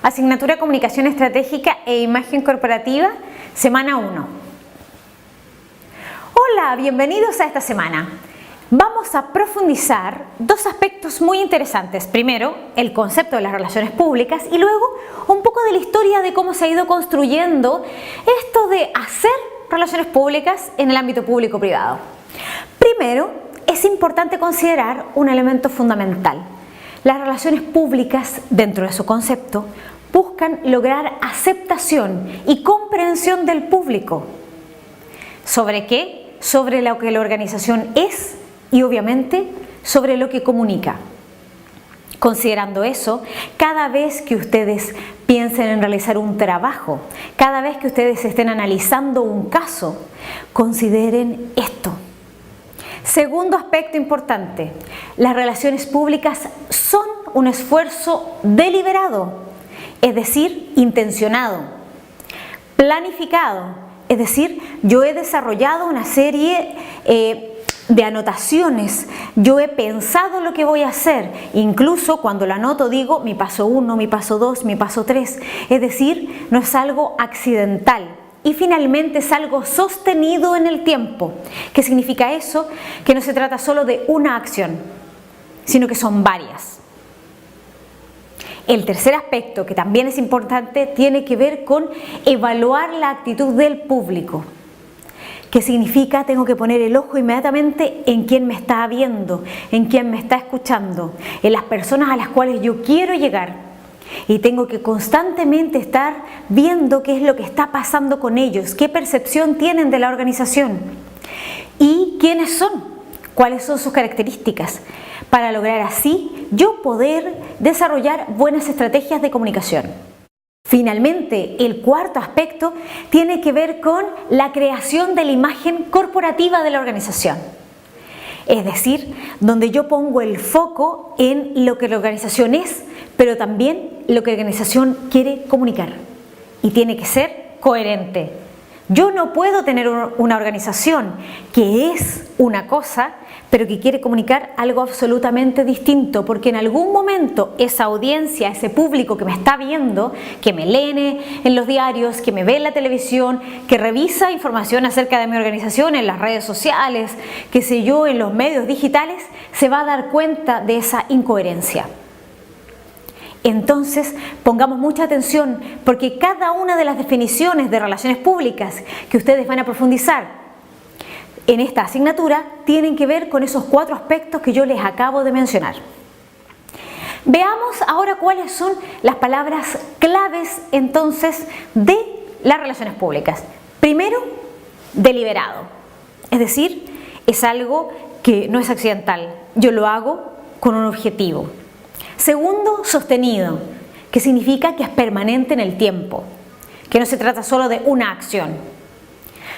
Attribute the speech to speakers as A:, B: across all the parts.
A: Asignatura de Comunicación Estratégica e Imagen Corporativa, semana 1. Hola, bienvenidos a esta semana. Vamos a profundizar dos aspectos muy interesantes. Primero, el concepto de las relaciones públicas y luego un poco de la historia de cómo se ha ido construyendo esto de hacer relaciones públicas en el ámbito público-privado. Primero, es importante considerar un elemento fundamental. Las relaciones públicas, dentro de su concepto, buscan lograr aceptación y comprensión del público. ¿Sobre qué? Sobre lo que la organización es y obviamente sobre lo que comunica. Considerando eso, cada vez que ustedes piensen en realizar un trabajo, cada vez que ustedes estén analizando un caso, consideren esto. Segundo aspecto importante, las relaciones públicas son un esfuerzo deliberado, es decir, intencionado, planificado, es decir, yo he desarrollado una serie de anotaciones, yo he pensado lo que voy a hacer, incluso cuando lo anoto digo mi paso 1, mi paso 2, mi paso 3, es decir, no es algo accidental. Y finalmente es algo sostenido en el tiempo. ¿Qué significa eso? Que no se trata solo de una acción, sino que son varias. El tercer aspecto, que también es importante, tiene que ver con evaluar la actitud del público. ¿Qué significa? Tengo que poner el ojo inmediatamente en quién me está viendo, en quién me está escuchando, en las personas a las cuales yo quiero llegar. Y tengo que constantemente estar viendo qué es lo que está pasando con ellos, qué percepción tienen de la organización y quiénes son, cuáles son sus características, para lograr así yo poder desarrollar buenas estrategias de comunicación. Finalmente, el cuarto aspecto tiene que ver con la creación de la imagen corporativa de la organización. Es decir, donde yo pongo el foco en lo que la organización es, pero también lo que la organización quiere comunicar. Y tiene que ser coherente. Yo no puedo tener una organización que es una cosa, pero que quiere comunicar algo absolutamente distinto, porque en algún momento esa audiencia, ese público que me está viendo, que me lee en los diarios, que me ve en la televisión, que revisa información acerca de mi organización en las redes sociales, qué sé yo, en los medios digitales, se va a dar cuenta de esa incoherencia. Entonces, pongamos mucha atención porque cada una de las definiciones de relaciones públicas que ustedes van a profundizar en esta asignatura tienen que ver con esos cuatro aspectos que yo les acabo de mencionar. Veamos ahora cuáles son las palabras claves entonces de las relaciones públicas. Primero, deliberado, es decir, es algo que no es accidental, yo lo hago con un objetivo. Segundo, sostenido, que significa que es permanente en el tiempo, que no se trata solo de una acción.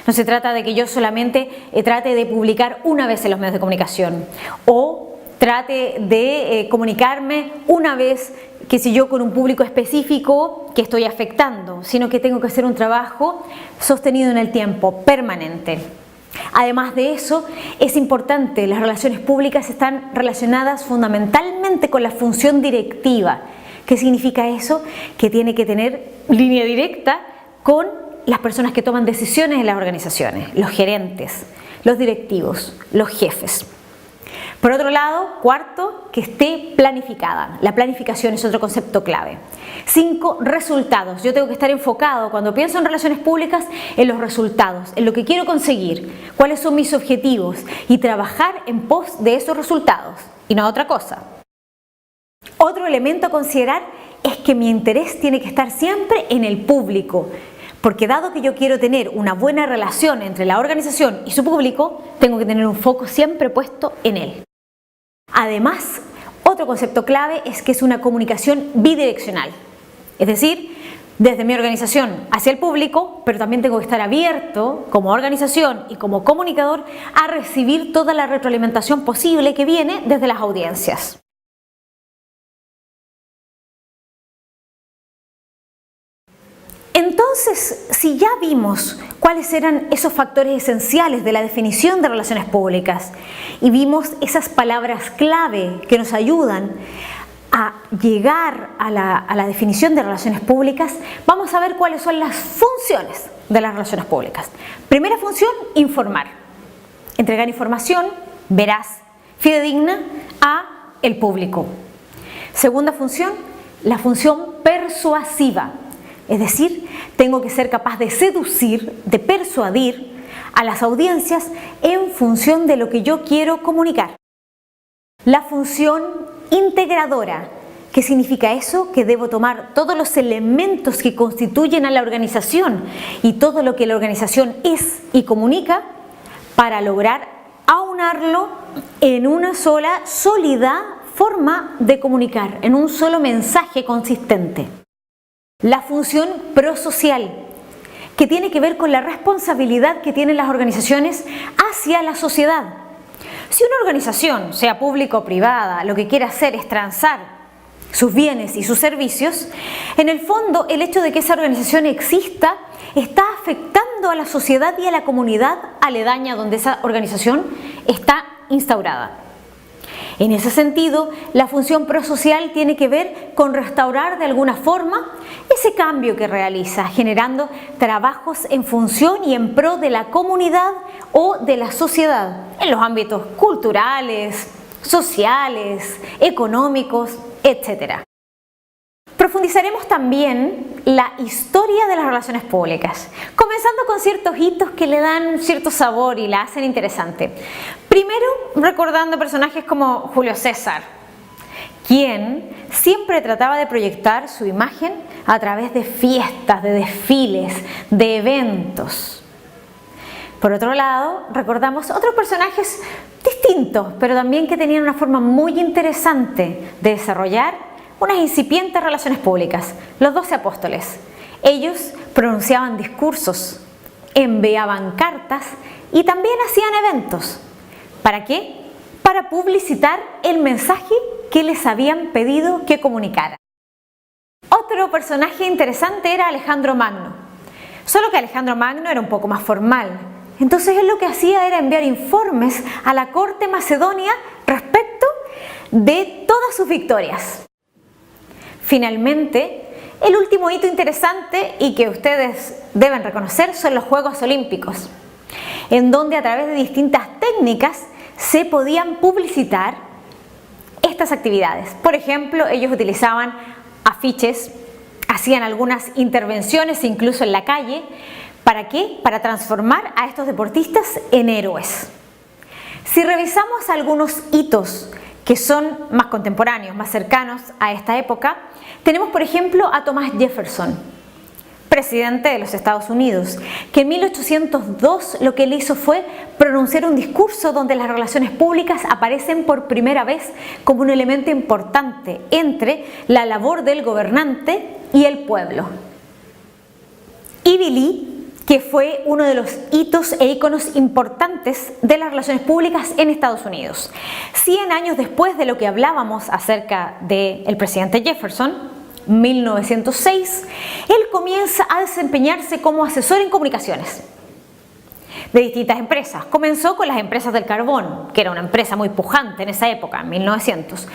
A: No se trata de que yo solamente trate de publicar una vez en los medios de comunicación o trate de comunicarme una vez, que si yo con un público específico que estoy afectando, sino que tengo que hacer un trabajo sostenido en el tiempo, permanente. Además de eso, es importante, las relaciones públicas están relacionadas fundamentalmente con la función directiva. ¿Qué significa eso? Que tiene que tener línea directa con las personas que toman decisiones en las organizaciones, los gerentes, los directivos, los jefes. Por otro lado, cuarto, que esté planificada. La planificación es otro concepto clave. 5, resultados. Yo tengo que estar enfocado cuando pienso en relaciones públicas en los resultados, en lo que quiero conseguir, cuáles son mis objetivos y trabajar en pos de esos resultados y no otra cosa. Otro elemento a considerar es que mi interés tiene que estar siempre en el público. Porque dado que yo quiero tener una buena relación entre la organización y su público, tengo que tener un foco siempre puesto en él. Además, otro concepto clave es que es una comunicación bidireccional. Es decir, desde mi organización hacia el público, pero también tengo que estar abierto como organización y como comunicador a recibir toda la retroalimentación posible que viene desde las audiencias. Entonces, si ya vimos cuáles eran esos factores esenciales de la definición de relaciones públicas y vimos esas palabras clave que nos ayudan a llegar a la definición de relaciones públicas, vamos a ver cuáles son las funciones de las relaciones públicas. Primera función, informar. Entregar información veraz, fidedigna a el público. Segunda función, la función persuasiva. Es decir, tengo que ser capaz de seducir, de persuadir a las audiencias en función de lo que yo quiero comunicar. La función integradora. ¿Qué significa eso? Que debo tomar todos los elementos que constituyen a la organización y todo lo que la organización es y comunica para lograr aunarlo en una sola sólida forma de comunicar, en un solo mensaje consistente. La función prosocial, que tiene que ver con la responsabilidad que tienen las organizaciones hacia la sociedad. Si una organización, sea pública o privada, lo que quiere hacer es transar sus bienes y sus servicios, en el fondo el hecho de que esa organización exista está afectando a la sociedad y a la comunidad aledaña donde esa organización está instaurada. En ese sentido, la función prosocial tiene que ver con restaurar de alguna forma ese cambio que realiza, generando trabajos en función y en pro de la comunidad o de la sociedad, en los ámbitos culturales, sociales, económicos, etc. Profundizaremos también la historia de las relaciones públicas, comenzando con ciertos hitos que le dan cierto sabor y la hacen interesante. Primero, recordando personajes como Julio César, quien siempre trataba de proyectar su imagen a través de fiestas, de desfiles, de eventos. Por otro lado, recordamos otros personajes distintos, pero también que tenían una forma muy interesante de desarrollar unas incipientes relaciones públicas, los 12 apóstoles. Ellos pronunciaban discursos, enviaban cartas y también hacían eventos. ¿Para qué? Para publicitar el mensaje que les habían pedido que comunicara. Otro personaje interesante era Alejandro Magno, solo que Alejandro Magno era un poco más formal. Entonces él lo que hacía era enviar informes a la corte macedonia respecto de todas sus victorias. Finalmente, el último hito interesante y que ustedes deben reconocer son los Juegos Olímpicos, en donde a través de distintas técnicas se podían publicitar estas actividades. Por ejemplo, ellos utilizaban afiches, hacían algunas intervenciones incluso en la calle. ¿Para qué? Para transformar a estos deportistas en héroes. Si revisamos algunos hitos que son más contemporáneos, más cercanos a esta época, tenemos por ejemplo a Thomas Jefferson, presidente de los Estados Unidos, que en 1802 lo que él hizo fue pronunciar un discurso donde las relaciones públicas aparecen por primera vez como un elemento importante entre la labor del gobernante y el pueblo. Ivy Lee, que fue uno de los hitos e íconos importantes de las relaciones públicas en Estados Unidos. 100 años después de lo que hablábamos acerca del presidente Jefferson, 1906, él comienza a desempeñarse como asesor en comunicaciones de distintas empresas. Comenzó con las empresas del carbón, que era una empresa muy pujante en esa época, en 1900,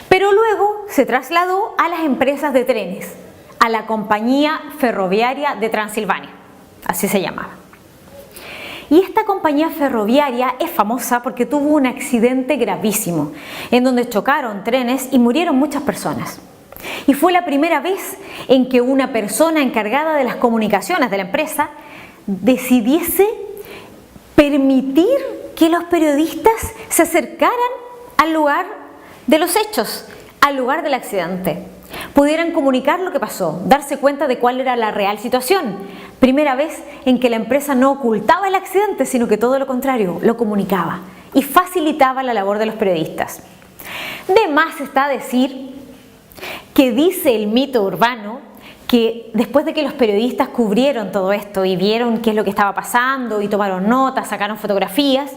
A: pero luego se trasladó a las empresas de trenes, a la Compañía Ferroviaria de Transilvania. Así se llamaba. Y esta compañía ferroviaria es famosa porque tuvo un accidente gravísimo en donde chocaron trenes y murieron muchas personas. Y fue la primera vez en que una persona encargada de las comunicaciones de la empresa decidiese permitir que los periodistas se acercaran al lugar de los hechos, al lugar del accidente. Pudieran comunicar lo que pasó, darse cuenta de cuál era la real situación. Primera vez en que la empresa no ocultaba el accidente, sino que todo lo contrario, lo comunicaba y facilitaba la labor de los periodistas. De más está decir que dice el mito urbano que después de que los periodistas cubrieron todo esto y vieron qué es lo que estaba pasando y tomaron notas, sacaron fotografías,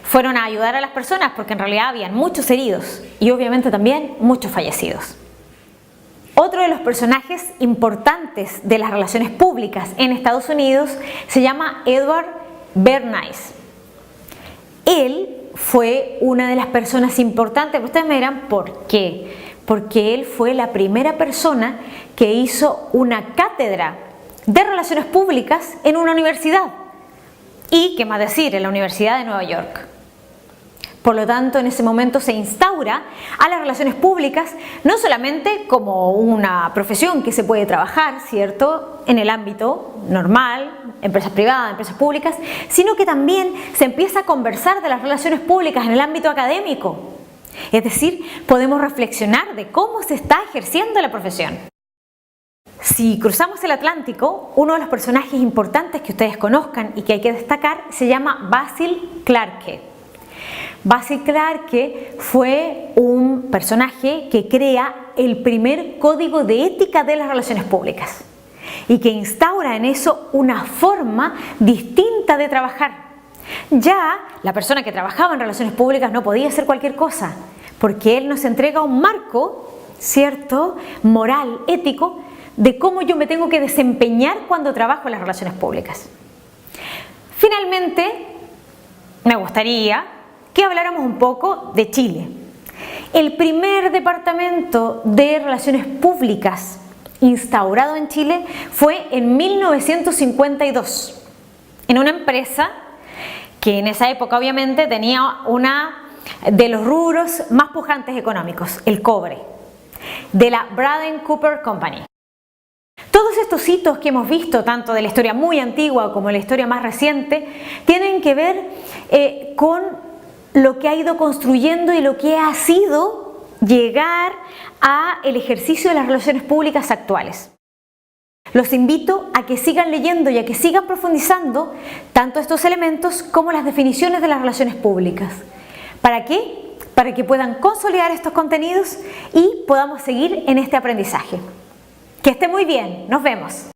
A: fueron a ayudar a las personas porque en realidad habían muchos heridos y obviamente también muchos fallecidos. Otro de los personajes importantes de las relaciones públicas en Estados Unidos se llama Edward Bernays. Él fue una de las personas importantes, ustedes me dirán ¿por qué? porque él fue la primera persona que hizo una cátedra de relaciones públicas en una universidad. Y, qué más decir, en la Universidad de Nueva York. Por lo tanto, en ese momento se instaura a las relaciones públicas no solamente como una profesión que se puede trabajar, ¿cierto?, en el ámbito normal, empresas privadas, empresas públicas, sino que también se empieza a conversar de las relaciones públicas en el ámbito académico. Es decir, podemos reflexionar de cómo se está ejerciendo la profesión. Si cruzamos el Atlántico, uno de los personajes importantes que ustedes conozcan y que hay que destacar se llama Basil Clarke. Basil Clarke fue un personaje que crea el primer código de ética de las relaciones públicas y que instaura en eso una forma distinta de trabajar. Ya la persona que trabajaba en relaciones públicas no podía hacer cualquier cosa, porque él nos entrega un marco, ¿cierto?, moral, ético, de cómo yo me tengo que desempeñar cuando trabajo en las relaciones públicas. Finalmente, me gustaría que habláramos un poco de Chile. El primer departamento de relaciones públicas instaurado en Chile fue en 1952, en una empresa que en esa época obviamente tenía una de los rubros más pujantes económicos, el cobre, de la Braden Cooper Company. Todos estos hitos que hemos visto, tanto de la historia muy antigua como de la historia más reciente, tienen que ver con lo que ha ido construyendo y lo que ha sido llegar al ejercicio de las relaciones públicas actuales. Los invito a que sigan leyendo y a que sigan profundizando tanto estos elementos como las definiciones de las relaciones públicas. ¿Para qué? Para que puedan consolidar estos contenidos y podamos seguir en este aprendizaje. Que esté muy bien, nos vemos.